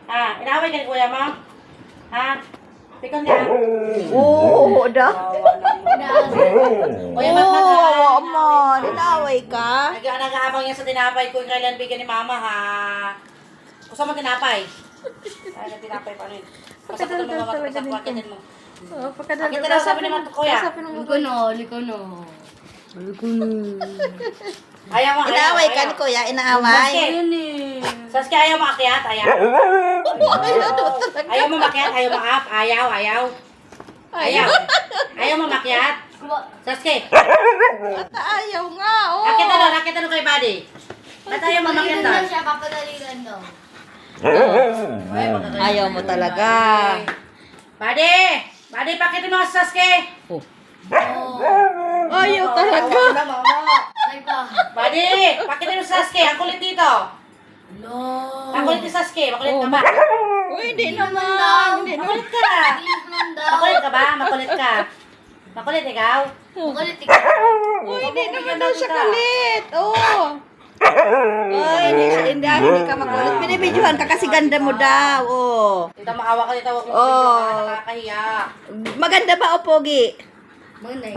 Inaway ka ni kuya mo? Ha? Pikon niya. Oo, da. Kuya, Oo, magmaghan. mo. Ninaway ka. Nag-aabang niya sa tinapay kung kailan bigyan ni mama, ha? Gusto mo tinapay? Ay, tinapay pa rin. Basta ko ito mga pakitin mo. Pakita daw sabi ni Mato, kuya. Likono. Ayaw mo, Inaway ka ni kuya, inaaway. Saskia, ayaw mo akyat? Ayaw. Ayaw mo makyat? Ayaw mo up? Ayaw. Ayaw mo makyat? Saskia, Ayaw nga, oh. rakit ano kay Buddy? Ba't ayaw mo makyat doon? siya, papadaligan daw. Ayaw mo talaga. Buddy, pakitin mo sa Saskia. Ayaw talaga. Ay pa. Buddy, pakitin mo sa Saskia. Ang kulit dito. No. Ang kulit ni Saskia. Makulit ka ba? Uy, hindi naman. Hindi naman. Makulit ka. Naman daw. Makulit ka ba? Makulit ka. Makulit ikaw? Makulit ikaw. Uy, hindi naman daw siya kulit. Oo. Uy, hindi ka makulit. Binibidyohan ka kasi ganda mo daw. Oh. Dito maawa ka dito. Huwag mo Oh. video. Nakakahiya. Maganda ba o pogi? Manay.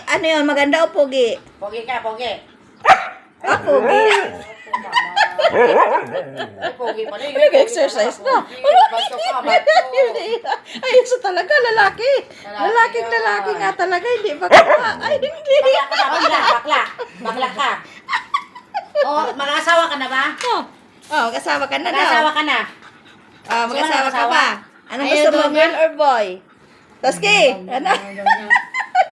Ano yun? Maganda o pogi? Pogi ka, pogi. Ah, pogi. Ay, pogi pa rin. Nag-exercise na. Bato ka, bato. Ay, isa talaga, lalaki. Lalaki nga talaga, hindi ba ka? Ay, hindi. Bakla ka. Oh, mag-asawa ka na ba? Oh, mag-asawa ka na daw. Mag-asawa ka na. Mag-asawa ka Mag-asawa? ba? Anong Ayaw gusto mo, daw niya. girl or boy? Toski, ano?